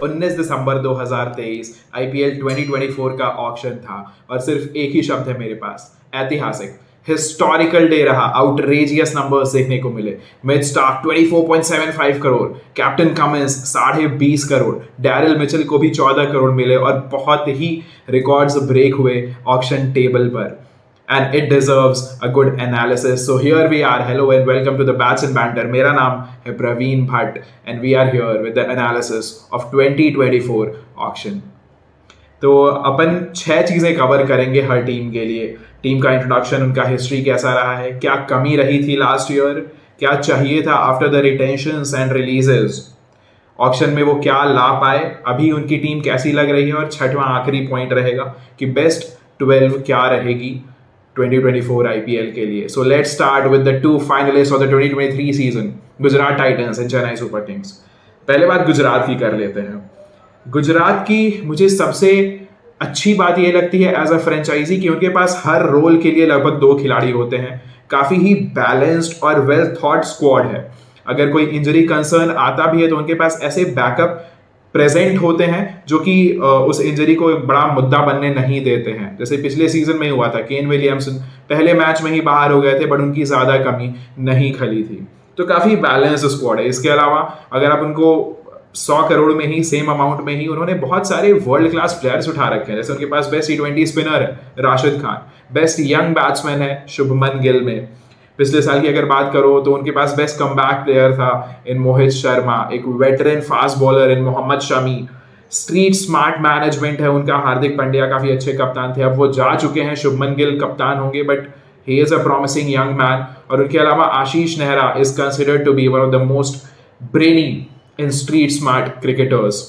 19 दिसंबर 2023 IPL 2024 का auction था और सिर्फ एक ही शब्द है मेरे पास, ऐतिहासिक। हिस्टोरिकल डे रहा, आउटरेजियस नंबर्स देखने को मिले। मिड Starc 24.75 crore, captain Cummins 20.5 crore, Daryl Mitchell को भी 14 करोड़ मिले और बहुत ही रिकॉर्ड्स ब्रेक हुए ऑक्शन टेबल पर। And it deserves a good analysis. So here we are. Hello and welcome to the Bats and Banter. मेरा नाम है Praveen Bhatt and we are here with the analysis of 2024 auction. तो अपन 6 चीज़ें cover करेंगे हर team के लिए। Team का इंट्रोडक्शन, उनका हिस्ट्री कैसा रहा है, क्या कमी रही थी लास्ट ईयर, क्या चाहिए था after the retentions and releases, auction में वो क्या ला पाए, अभी उनकी टीम कैसी लग रही है, और छठवां आखिरी पॉइंट रहेगा कि बेस्ट 12 क्या रहेगी 2024 IPL के लिए। So let's start with the two finalists of the 2023 season, Gujarat Titans and Chennai super Kings. पहले बात गुजरात की कर लेते हैं। गुजरात की मुझे सबसे अच्छी बात ये लगती है एज अ फ्रेंचाइजी कि उनके पास हर रोल के लिए लगभग 2 खिलाड़ी होते हैं। काफी ही बैलेंस्ड और वेल थॉट स्क्वाड है। अगर कोई इंजरी कंसर्न आता भी है तो उनके पास ऐसे बैकअप प्रेजेंट होते हैं जो कि उस इंजरी को एक बड़ा मुद्दा बनने नहीं देते हैं। जैसे पिछले सीजन में हुआ था, केन विलियमसन पहले मैच में ही बाहर हो गए थे, बट उनकी ज्यादा कमी नहीं खली थी। तो काफी बैलेंस स्क्वाड है। इसके अलावा अगर आप उनको 100 करोड़ में ही, सेम अमाउंट में ही, उन्होंने बहुत सारे वर्ल्ड क्लास प्लेयर्स उठा रखे हैं। जैसे उनके पास बेस्ट T20 स्पिनर है Rashid Khan, best young batsman है शुभमन गिल में। पिछले साल की अगर बात करो तो उनके पास बेस्ट कमबैक प्लेयर था इन मोहित शर्मा, एक veteran fast bowler in Mohammed Shami. Street smart management है उनका, हार्दिक पांड्या काफी अच्छे कप्तान थे, अब वो जा चुके हैं, शुभमन गिल कप्तान होंगे, but he is a promising young man. और उनके अलावा Ashish Nehra is considered to be one of the most brainy in street smart cricketers.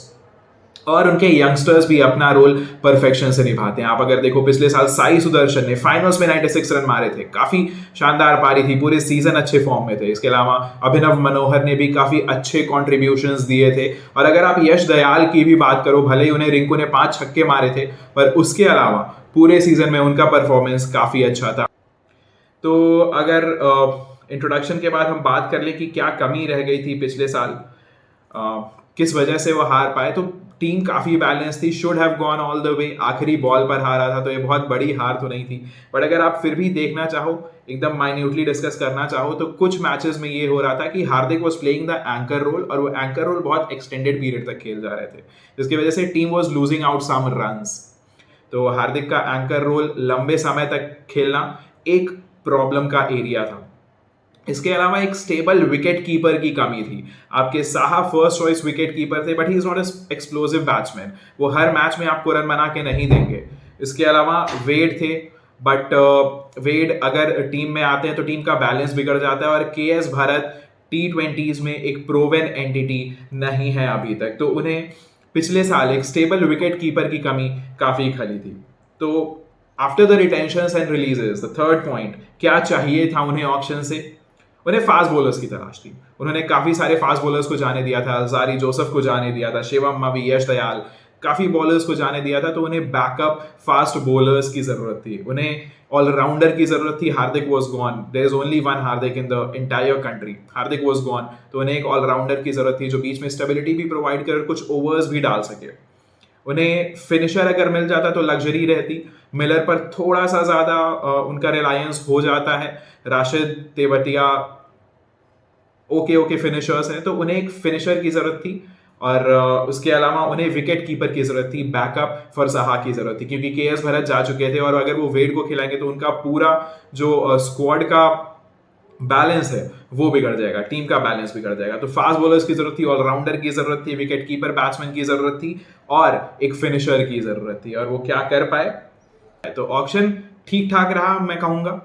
और उनके यंगस्टर्स भी अपना रोल परफेक्शन से निभाते हैं। आप अगर देखो पिछले साल साई सुदर्शन ने फाइनल्स में 96 रन मारे थे, काफी शानदार पारी थी, पूरे सीजन अच्छे फॉर्म में थे। इसके अलावा अभिनव मनोहर ने भी काफी अच्छे कॉन्ट्रीब्यूशंस दिए थे। और अगर आप यश दयाल की भी बात करो, भले ही उन्हें रिंकू ने 5 छक्के मारे थे, पर उसके अलावा पूरे सीजन में उनका परफॉर्मेंस काफी अच्छा था। तो अगर इंट्रोडक्शन के बाद हम बात कर ले कि क्या कमी रह गई थी पिछले साल, किस वजह से वो हार पाए, तो टीम काफी बैलेंस थी, should have gone all the way, आखिरी बॉल पर हारा था, तो ये बहुत बड़ी हार तो नहीं थी। बट अगर आप फिर भी देखना चाहो, एकदम माइन्यूटली डिस्कस करना चाहो, तो कुछ मैचेस में ये हो रहा था कि Hardik was playing the anchor role, और वो एंकर रोल बहुत एक्सटेंडेड पीरियड तक खेल जा रहे थे, जिसकी वजह से team was losing out some runs. तो हार्दिक का एंकर रोल लंबे समय तक खेलना एक प्रॉब्लम का एरिया था। इसके अलावा एक स्टेबल विकेट कीपर की कमी थी। आपके Saha first choice wicket keeper थे, but he is not explosive batsman, वो हर मैच में आपको रन बना के नहीं देंगे। इसके अलावा वेड थे, बट वेड अगर टीम में आते हैं तो टीम का बैलेंस बिगड़ जाता है। और KS भरत T20s में एक प्रोवन एंटिटी नहीं है अभी तक, तो उन्हें पिछले साल एक स्टेबल विकेट कीपर की कमी काफी खली थी। तो after the retentions and releases, the third point, क्या चाहिए था उन्हें ऑक्शन से? उन्हें फास्ट बॉलर्स की तलाश थी। उन्होंने काफी सारे फास्ट बॉलर्स को जाने दिया था, अलजारी जोसेफ को जाने दिया था, शिवम मवी, यश दयाल, काफी बॉलर्स को जाने दिया था। तो उन्हें बैकअप फास्ट बॉलर्स की जरूरत थी, उन्हें ऑलराउंडर की जरूरत थी। Hardik was gone, there is only one Hardik in the entire country, Hardik was gone, तो उन्हें एक ऑलराउंडर की जरूरत थी जो बीच में स्टेबिलिटी भी प्रोवाइड कर कुछ ओवर्स भी डाल सके। उन्हें फिनिशर अगर मिल जाता तो लग्जरी रहती। मिलर पर थोड़ा सा ज्यादा उनका रिलायंस हो जाता है। राशिद, तेवतिया ओके फिनिशर्स हैं, तो उन्हें एक फिनिशर की जरूरत थी। और उसके अलावा उन्हें विकेट कीपर की जरूरत थी, बैकअप फॉर साहा की जरूरत थी, क्योंकि KS भरत जा चुके थे और अगर वो वेड को खिलाएंगे तो उनका पूरा जो स्क्वाड का बैलेंस है वो बिगड़ जाएगा, टीम का बैलेंस बिगड़ जाएगा। तो फास्ट बॉलर्स की जरूरत थी, ऑलराउंडर की जरूरत थी, विकेट कीपर बैट्समैन की जरूरत थी और एक फिनिशर की जरूरत थी, और वो क्या कर पाए? तो ऑक्शन ठीक ठाक रहा, मैं कहूंगा।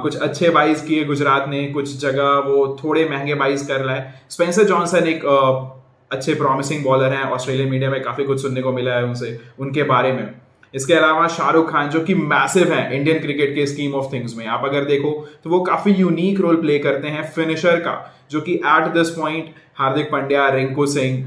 कुछ अच्छे बाइज किए गुजरात ने, कुछ जगह वो थोड़े महंगे बाइज कर लाए। स्पेंसर जॉनसन एक अच्छे प्रॉमिसिंग बॉलर हैं, ऑस्ट्रेलियन मीडिया में काफी कुछ सुनने को मिला है उनसे, उनके बारे में। इसके अलावा शाहरुख खान जो कि मैसिव हैं इंडियन क्रिकेट के स्कीम ऑफ थिंग्स में, आप अगर देखो तो वो काफी यूनिक रोल प्ले करते हैं फिनिशर का, जो कि at this point Hardik Pandya, Rinku Singh,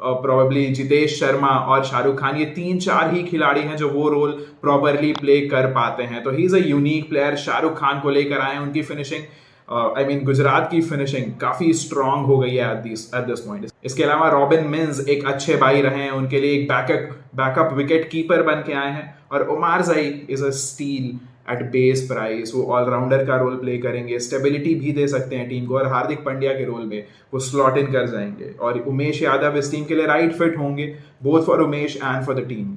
probably Jitesh Sharma और शाहरुख खान, ये 3-4 ही खिलाड़ी हैं जो वो रोल प्रॉपरली प्ले कर पाते हैं। तो ही is a unique player. Shahrukh Khan को लेकर आए, उनकी फिनिशिंग आई मीन गुजरात की फिनिशिंग काफी स्ट्रांग हो गई है एट दिस पॉइंट। इसके अलावा रॉबिन मिन्स एक अच्छे भाई रहे हैं, उनके लिए एक बैकअप विकेट कीपर बन के आए हैं। और Omarzai is a steal at base price, वो ऑलराउंडर का रोल प्ले करेंगे, स्टेबिलिटी भी दे सकते हैं टीम को, और हार्दिक पांड्या के रोल में वो स्लॉट इन कर जाएंगे। और उमेश यादव इस टीम के लिए राइट फिट होंगे, both for Umesh and for the team.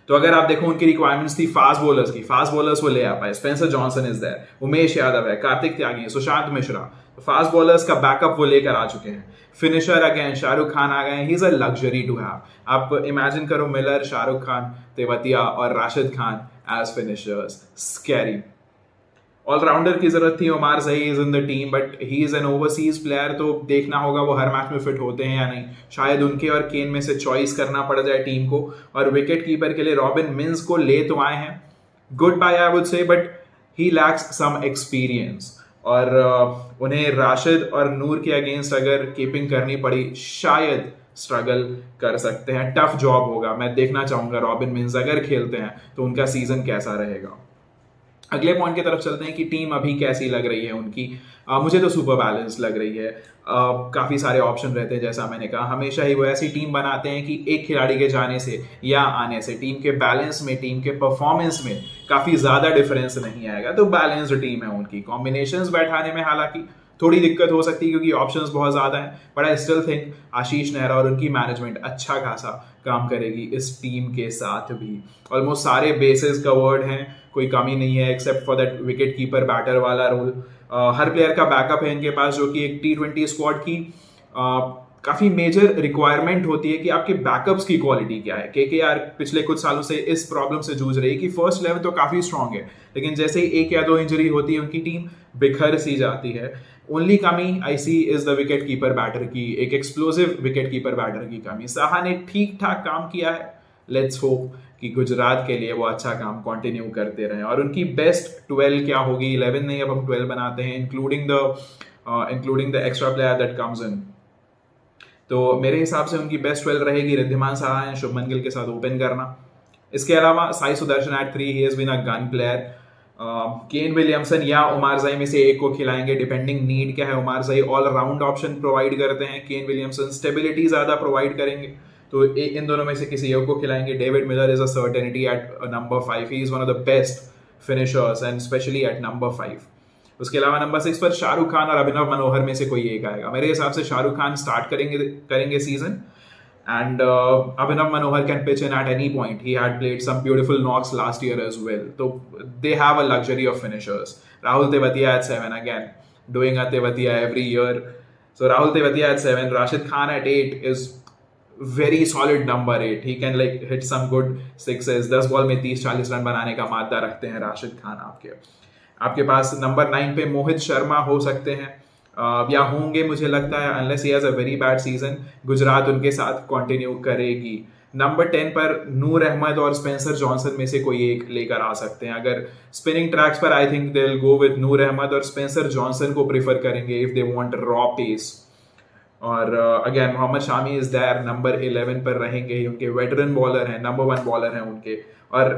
तो अगर आप देखो उनकी रिक्वायरमेंट्स थी फास्ट बॉलर्स की, फास्ट बॉलर्स वो ले आ पाए। Spencer Johnson is there, Umesh Yadav है, कार्तिक त्यागी है, सुशांत मिश्रा। फास्ट बॉलर्स का बैकअप वो लेकर आ चुके हैं। फिनिशर अगेन शाहरुख खान आ गए, he is a luxury to have. आप इमेजिन करो मिलर, शाहरुख खान, तेवतिया और Rashid Khan as finishers, scary. Allrounder की जरूरत थी, Omarzai is in the team but he is an overseas player, तो देखना होगा वो हर मैच में फिट होते हैं या नहीं। शायद उनके और केन में से चॉइस करना पड़ जाए टीम को। और विकेट कीपर के लिए रॉबिन मिन्स को ले तो आए हैं, good buy I would say, but he lacks some experience. और उन्हें राशिद और नूर के अगेंस्ट अगर कीपिंग करनी पड़ी शायद स्ट्रगल कर सकते हैं, टफ जॉब होगा। मैं देखना चाहूंगा रॉबिन मिन्स अगर खेलते हैं तो उनका सीजन कैसा रहेगा। अगले पॉइंट की तरफ चलते हैं कि टीम अभी कैसी लग रही है उनकी। मुझे तो सुपर बैलेंस लग रही है। काफ़ी सारे ऑप्शन रहते हैं, जैसा मैंने कहा हमेशा ही वो ऐसी टीम बनाते हैं कि एक खिलाड़ी के जाने से या आने से टीम के बैलेंस में, टीम के परफॉर्मेंस में काफ़ी ज़्यादा डिफरेंस नहीं आएगा। तो बैलेंस्ड टीम है उनकी। कॉम्बिनेशंस बैठाने में हालांकि थोड़ी दिक्कत हो सकती है क्योंकि ऑप्शंस बहुत ज़्यादा हैं, बट आई स्टिल थिंक आशीष नेहरा और उनकी मैनेजमेंट अच्छा खासा काम करेगी इस टीम के साथ भी। ऑलमोस्ट सारे बेसिस कवर्ड हैं, कोई कमी नहीं है except for that wicket keeper batter वाला रोल। हर प्लेयर का बैकअप है इनके पास, जो कि एक T20 स्क्वाड की काफ़ी मेजर रिक्वायरमेंट होती है कि आपके बैकअप्स की क्वालिटी क्या है। KKR पिछले कुछ सालों से इस प्रॉब्लम से जूझ रही है कि फर्स्ट 11 तो काफ़ी स्ट्रांग है, लेकिन जैसे ही 1 या 2 इंजरी होती है उनकी टीम बिखर सी जाती है। ओनली कमी I see is the wicket keeper batter की, एक एक्सप्लोसिव विकेट कीपर बैटर की कमी। साहा ने ठीक ठाक काम किया है, लेट्स होप कि गुजरात के लिए वो अच्छा काम कंटिन्यू करते रहें। और उनकी बेस्ट 12 क्या होगी, 11 नहीं अब हम 12 बनाते हैं, including the extra player that comes in. तो मेरे हिसाब से उनकी बेस्ट 12 रहेगी रिद्धिमान साहा एंड शुभमन गिल के साथ ओपन करना। इसके अलावा Sai Sudharsan at 3, he has been a gun player. Kane Williamson या उमार जाई में से एक को खिलाएंगे, डिपेंडिंग नीड क्या है। उमार जाई ऑल राउंड ऑप्शन प्रोवाइड करते हैं, केन विलियमसन स्टेबिलिटी ज्यादा प्रोवाइड करेंगे, तो इन दोनों में से किसी एक को खिलाएंगे। David Miller is a certainty at number 5, he is one of the best finishers and specially at number 5। उसके अलावा नंबर 6 पर शाहरुख खान और अभिनव मनोहर में से कोई एक आएगा। मेरे हिसाब से शाहरुख खान स्टार्ट करेंगे season, and Abhinav Manohar can pitch in at any point. He had played some beautiful knocks last year as well. So they have a luxury of finishers. Rahul Tewatia at 7 again, doing a Tewatia every year. So Rahul Tewatia at 7, Rashid Khan at 8 is very solid number 8. He can like hit some good sixes. 10 ball में 30-40 run बनाने का मादा रखते हैं राशिद खान। आपके पास number 9 पे मोहित शर्मा हो सकते हैं या होंगे, मुझे लगता है, unless he has a very bad season. Gujarat उनके साथ कंटिन्यू करेगी। नंबर 10 पर नूर अहमद और स्पेंसर जॉनसन में से कोई एक लेकर आ सकते हैं। अगर स्पिनिंग ट्रैक्स पर I think they will go with Noor Ahmad और स्पेंसर जॉनसन को प्रीफर करेंगे if they want raw pace. और again Mohammed Shami is there, number 11 पर रहेंगे, उनके वेटरन बॉलर हैं, नंबर 1 बॉलर हैं उनके। और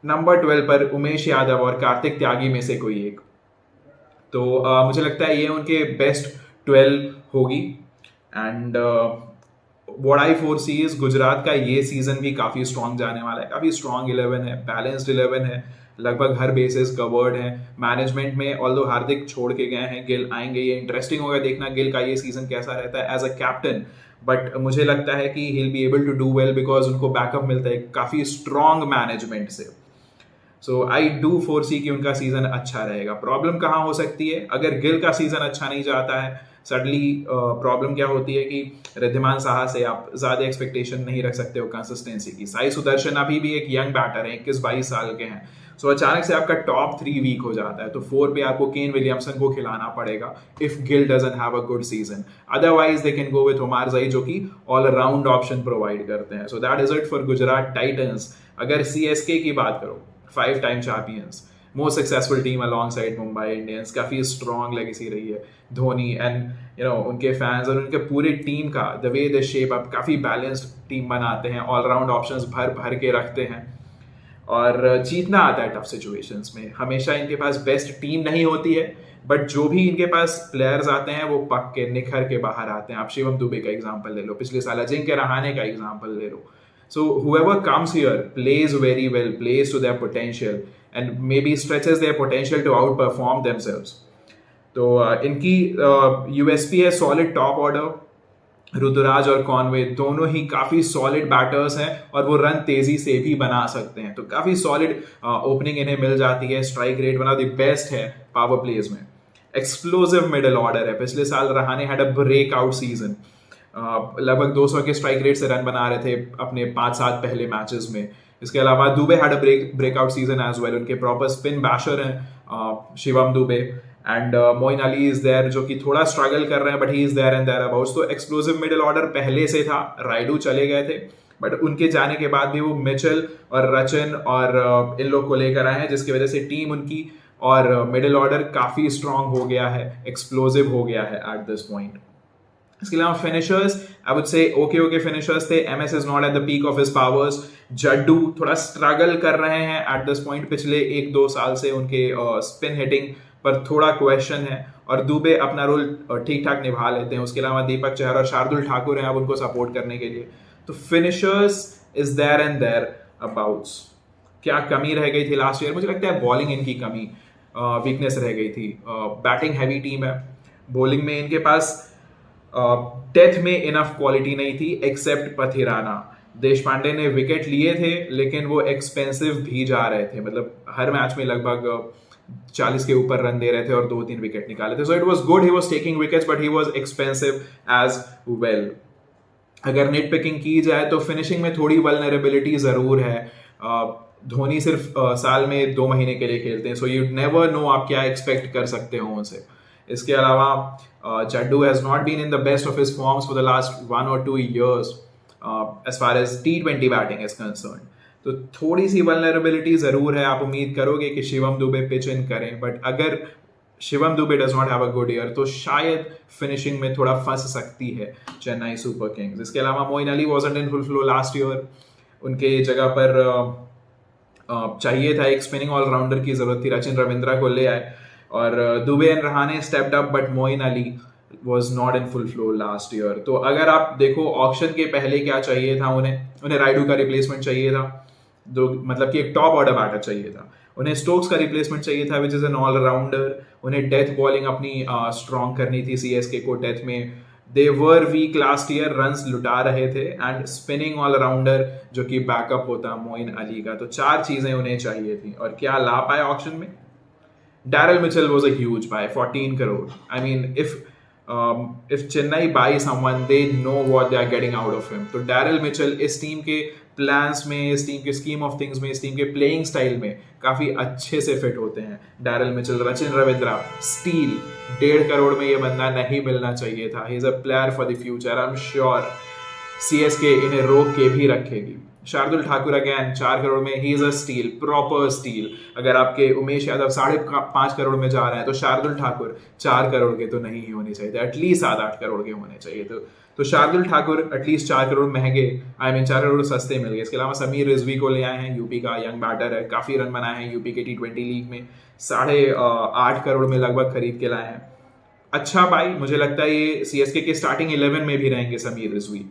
नंबर 12 पर उमेश यादव और कार्तिक त्यागी में से कोई एक। तो मुझे लगता है ये उनके बेस्ट 12 होगी। And what I foresee is Gujarat का ये सीजन भी काफ़ी स्ट्रांग जाने वाला है, काफ़ी स्ट्रांग 11 है, बैलेंस्ड 11 है, लगभग हर बेसिस कवर्ड है। मैनेजमेंट में ऑल्दो हार्दिक छोड़ के गए हैं, गिल आएंगे, ये इंटरेस्टिंग होगा देखना गिल का ये सीजन कैसा रहता है एज अ कैप्टन। बट मुझे लगता है कि he will be able to do well because उनको बैकअप मिलता है काफ़ी स्ट्रांग मैनेजमेंट से। सो आई डू फोरसी कि उनका सीजन अच्छा रहेगा। प्रॉब्लम कहाँ हो सकती है, अगर गिल का सीजन अच्छा नहीं जाता है, सडनली प्रॉब्लम क्या होती है कि रिद्धिमान साहा से आप ज्यादा एक्सपेक्टेशन नहीं रख सकते हो कंसिस्टेंसी की। साई सुदर्शन अभी भी एक यंग बैटर है, 21-22 साल के हैं। सो अचानक से आपका टॉप 3 वीक हो जाता है, तो 4 पे आपको केन विलियमसन को खिलाना पड़ेगा if Gill doesn't have a good season. Otherwise they can go with Omarzai जो कि ऑल राउंड ऑप्शन प्रोवाइड करते हैं। So that is it for Gujarat Titans. अगर CSK की बात करो, 5 time champions, most successful team alongside Mumbai Indians, काफी स्ट्रॉन्ग लेगेसी रही है धोनी एंड उनके फैंस और उनके पूरी टीम का the way they shape up, काफी बैलेंस्ड टीम बनाते हैं, ऑलराउंड ऑप्शंस भर भर के रखते हैं। और जीतना आता है टफ सिचुएशंस में। हमेशा इनके पास बेस्ट टीम नहीं होती है, बट जो भी इनके पास प्लेयर्स आते हैं वो पक के निखर के बाहर आते हैं। आप शिवम दुबे का एग्जांपल ले लो, पिछले साल अजिंक्य रहाणे का एग्जांपल ले लो। So whoever comes here plays very well, plays to their potential and maybe stretches their potential to outperform themselves. तो इनकी यूएसपी है सॉलिड टॉप ऑर्डर। ऋतुराज और कॉनवे दोनों ही काफी सॉलिड बैटर्स हैं और वो रन तेजी से भी बना सकते हैं, तो काफी सॉलिड ओपनिंग इन्हें मिल जाती है। Strike rate one of the best है पावर प्लेज में। एक्सप्लोसिव मिडिल ऑर्डर है। पिछले साल Rahane had a breakout season, लगभग 200 के स्ट्राइक रेट से रन बना रहे थे अपने 5-7 पहले मैचेस में। इसके अलावा Dube had a breakout season as well. उनके प्रॉपर स्पिन बैशर हैं Shivam Dube and Moeen Ali is there, जो कि थोड़ा स्ट्रगल कर रहे हैं but he is there and thereabouts. तो एक्सप्लोसिव मिडिल ऑर्डर पहले से था, राइडू चले गए थे बट उनके जाने के बाद भी वो मिचेल और रचिन और इन लोग को लेकर आए हैं, जिसकी वजह से टीम उनकी और मिडिल ऑर्डर काफी स्ट्रांग हो गया है, एक्सप्लोसिव हो गया है एट दिस पॉइंट। इसके अलावा finishers, I would say okay finishers थे। MS is not at the peak of his powers. Jaddu थोड़ा स्ट्रगल कर रहे हैं एट दिस पॉइंट, पिछले 1-2 साल से उनके स्पिन हिटिंग पर थोड़ा क्वेश्चन है, और दुबे अपना रोल ठीक ठाक निभा लेते हैं। उसके अलावा दीपक चहर और शार्दुल ठाकुर हैं अब उनको सपोर्ट करने के लिए। तो finishers is there and thereabouts. क्या कमी रह गई थी लास्ट ईयर? मुझे लगता है बॉलिंग इनकी कमी, वीकनेस रह गई थी। बैटिंग हैवी टीम है, बॉलिंग में इनके पास डेथ में इनफ क्वालिटी नहीं थी एक्सेप्ट पथिराना। देश पांडे ने विकेट लिए थे लेकिन वो एक्सपेंसिव भी जा रहे थे, मतलब हर मैच में लगभग 40 के ऊपर रन दे रहे थे और 2-3 विकेट निकाले थे। So it was good, he was taking wickets but he was expensive as well. अगर नेट पिकिंग की जाए तो फिनिशिंग में थोड़ी वल्नरेबिलिटी जरूर है। धोनी सिर्फ साल में 2 महीने के लिए खेलते हैं, सो यू नेवर नो आप क्या एक्सपेक्ट कर सकते हो उनसे। इसके अलावा Jaddu has not been in the best of his forms for the last 1 or 2 years as far as T20 batting is concern. तो थोड़ी सी वल्नरेबिलिटी जरूर है। आप उम्मीद करोगे कि शिवम दुबे पिच इन करें, बट अगर Shivam Dubey does not have a good year तो शायद फिनिशिंग में थोड़ा फंस सकती है चेन्नई सुपर किंग्स। इसके अलावा Moeen Ali wasn't in full flow last year. उनके जगह पर चाहिए था एक स्पिनिंग ऑलराउंडर की जरूरत थी, रचिन रविंद्रा को ले आए, और Dube and Rahane stepped up but Moeen Ali was not in full flow last year। तो अगर आप देखो ऑक्शन के पहले क्या चाहिए था उन्हें राइडू का रिप्लेसमेंट चाहिए था, मतलब कि एक टॉप ऑर्डर बैटर चाहिए था। उन्हें स्टोक्स का रिप्लेसमेंट चाहिए था विच इज एन ऑलराउंडर। उन्हें डेथ बॉलिंग अपनी स्ट्रॉन्ग करनी थी सीएसके को डेथ में। दे वर वीक लास्ट ईयर, रन्स लुटा रहे थे, एंड स्पिनिंग ऑलराउंडर जो कि बैकअप होता मोइन अली का। तो 4 चीजें उन्हें चाहिए थी और क्या ला पाए ऑक्शन में? Daryl Mitchell was a huge buy, 14 crore. I mean, if Chennai buy someone, they know what they are getting out of him. तो Daryl Mitchell इस टीम के प्लान्स में, इस टीम के स्कीम ऑफ थिंग्स में, इस team के playing style में काफी अच्छे से फिट होते हैं। Daryl Mitchell, Rachin Ravindra, steel, 1.5 crore में ये बंदा नहीं मिलना चाहिए था। He is a player for the future. I'm sure CSK इन्हें रोक के भी रखेगी। शार्दुल ठाकुर अगेन 4 करोड़ में, ही is a steel, proper steel. अगर आपके उमेश यादव 5.5 करोड़ में जा रहे हैं तो शार्दुल ठाकुर 4 करोड़ के तो नहीं ही होने चाहिए थे, एटलीस्ट 7-8 करोड़ के होने चाहिए। तो शार्दुल ठाकुर एटलीस्ट 4 करोड़ महंगे, 4 करोड़ सस्ते मिल गए। इसके अलावा समीर रिजवी को ले आए हैं, यूपी का यंग बैटर है, काफी रन बनाए हैं यूपी के T20 लीग में, 8.5 करोड़ में लगभग खरीद के लाए हैं। अच्छा भाई, मुझे लगता है ये सीएसके के स्टार्टिंग 11 में भी रहेंगे समीर रिजवी।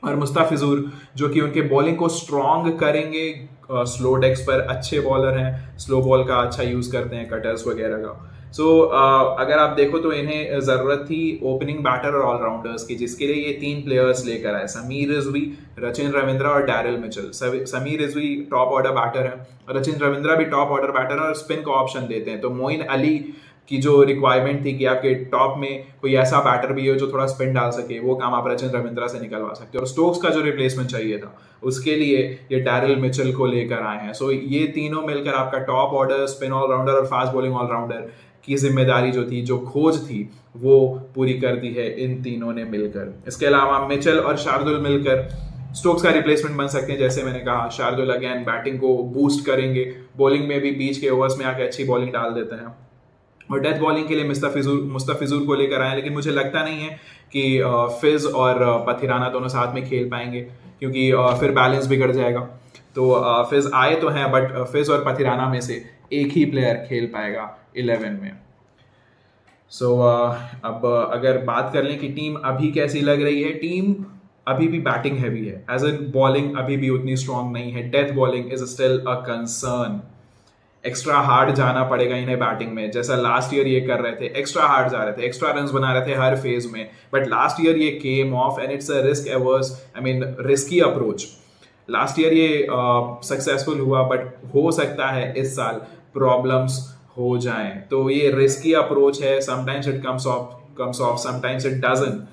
और मुस्ताफिजुर जो कि उनके बॉलिंग को स्ट्रॉन्ग करेंगे, स्लो डेक्स पर अच्छे बॉलर हैं, स्लो बॉल का अच्छा यूज करते हैं, कटर्स वगैरह का। सो अगर आप देखो तो इन्हें जरूरत थी ओपनिंग बैटर और ऑलराउंडर्स की, जिसके लिए ये 3 प्लेयर्स लेकर आए, समीर रिजवी, रचिन रविंद्रा और Daryl Mitchell. Sameer Rizvi top order batter है, रचिन रविंद्रा भी टॉप ऑर्डर बैटर है और स्पिन का ऑप्शन देते हैं। तो मोइन अली की जो रिक्वायरमेंट थी कि आपके टॉप में कोई ऐसा बैटर भी हो जो थोड़ा स्पिन डाल सके, वो काम आप रचिन रविंद्रा से निकलवा सकते हो। और स्टोक्स का जो रिप्लेसमेंट चाहिए था उसके लिए ये डैरिल मिचेल को लेकर आए हैं। सो ये तीनों मिलकर आपका टॉप ऑर्डर, स्पिन ऑलराउंडर और फास्ट बॉलिंग ऑलराउंडर की जिम्मेदारी जो थी, जो खोज थी, वो पूरी कर दी है इन तीनों ने मिलकर। इसके अलावा मिचेल और शार्दुल मिलकर स्टोक्स का रिप्लेसमेंट बन सकते हैं। जैसे मैंने कहा, शार्दुल अगेन बैटिंग को बूस्ट करेंगे, बॉलिंग में भी बीच के ओवर्स में आके अच्छी बॉलिंग डाल देते हैं। और डेथ बॉलिंग के लिए मुस्तफिजुर को लेकर आए, लेकिन मुझे लगता नहीं है कि फिज और पथिराना दोनों साथ में खेल पाएंगे, क्योंकि फिर बैलेंस बिगड़ जाएगा। तो फिज आए तो हैं, बट फिज और पथिराना में से एक ही प्लेयर खेल पाएगा 11 में। सो अब अगर बात कर लें कि टीम अभी कैसी लग रही है, टीम अभी भी बैटिंग हैवी है, एज इन बॉलिंग अभी भी उतनी स्ट्रांग नहीं है। Death bowling is still a concern. Extra hard जाना पड़ेगा इन्हें बैटिंग में, जैसा लास्ट ईयर ये कर रहे थे, एक्स्ट्रा हार्ड जा रहे थे, एक्स्ट्रा रन्स बना रहे थे हर फेज में, बट लास्ट ईयर ये came off and it's a risk averse, I mean risky approach. Last year ये सक्सेसफुल हुआ, बट हो सकता है इस साल प्रॉब्लम्स हो जाएं, तो ये रिस्की अप्रोच है। Sometimes it comes of, sometimes it doesn't.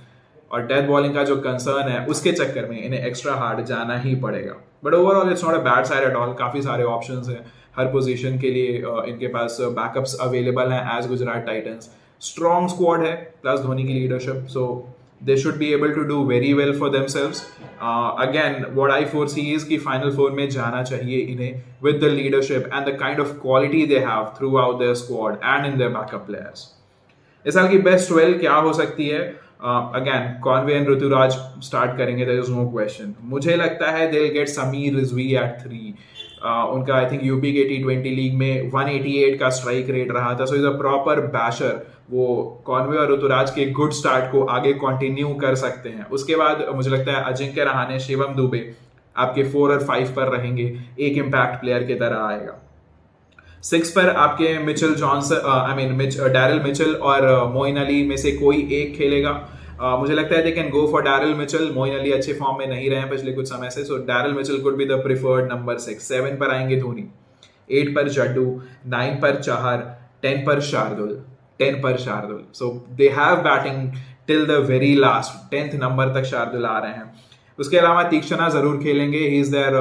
और डेथ बॉलिंग का जो कंसर्न है उसके चक्कर में इन्हें एक्स्ट्रा हार्ड जाना ही पड़ेगा। But overall it's not a bad side at all. काफी सारे ऑप्शंस हैं हर पोजीशन के लिए, इनके पास बैकअप्स अवेलेबल हैं as Gujarat Titans. Strong squad है प्लस धोनी की leadership, so they should be able to do very well for themselves. Again, what I foresee is कि Final Four में जाना चाहिए इन्हें with the leadership and the kind of quality they have throughout their squad and in their backup players. इस साल की best 12 क्या हो सकती है? Again, Conway and Ruturaj start करेंगे, there is no question. मुझे लगता है they'll get Sameer Rizvi at 3. उनका आई थिंक यूपी के T20 लीग में 188 का स्ट्राइक रेट रहा था, सो इज अ प्रॉपर बैशर। वो कॉनवे और ऋतुराज के गुड स्टार्ट को आगे कंटिन्यू कर सकते हैं। उसके बाद मुझे लगता है अजिंक्य रहाणे, शिवम दुबे आपके 4 और 5 पर रहेंगे, एक इम्पैक्ट प्लेयर की तरह आएगा। 6 पर आपके मिचेल जॉनसन, डैरिल मिचेल और मोइन अली में से कोई एक खेलेगा। मुझे लगता है they can go for Daryl Mitchell. Moeen Ali अच्छे फॉर्म में नहीं रहे हैं पिछले कुछ समय से, so Daryl Mitchell could be the preferred number 6। 7 पर आएंगे धोनी, 8 पर जड्डू, 9 पर चाहर, 10 पर Shardul. So they have batting till the very last, 10th number तक शार्दुल आ रहे हैं। उसके अलावा तीक्षणा जरूर खेलेंगे, he is there,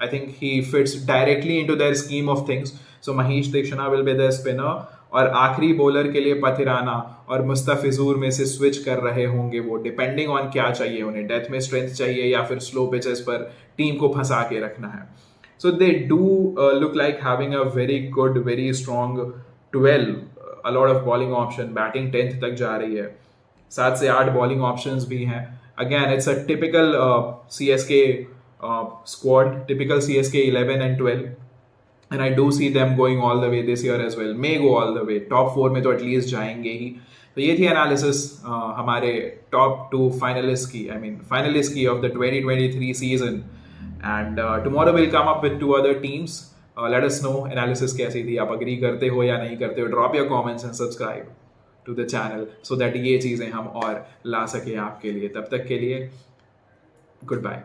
I think he fits directly into their scheme of things, so Maheesh Theekshana will be their spinner. और आखिरी बॉलर के लिए पथिराना और मुस्तफिजुर में से स्विच कर रहे होंगे वो, डिपेंडिंग ऑन क्या चाहिए उन्हें, डेथ में स्ट्रेंथ चाहिए या फिर स्लो पिचेस पर टीम को फंसा के रखना है। So they do look like having a very good, very strong 12, a lot of bowling option. Batting 10th तक जा रही है, 7 से 8 बॉलिंग ऑप्शंस भी हैं। Again it's a typical CSK squad, typical CSK 11 and 12, and I do see them going all the way this year as well, may go all the way, top 4 में तो at least जाएंगे ही। तो ये थी analysis हमारे top 2 finalist की, finalist की of the 2023 season. And tomorrow will come up with 2 other teams. Let us know analysis कैसी थी, आप अग्री करते हो या नहीं करते हो। Drop your comments and subscribe to the channel so that ये चीज़ें हम और ला सकें आपके लिए। तब तक के लिए गुड बाय।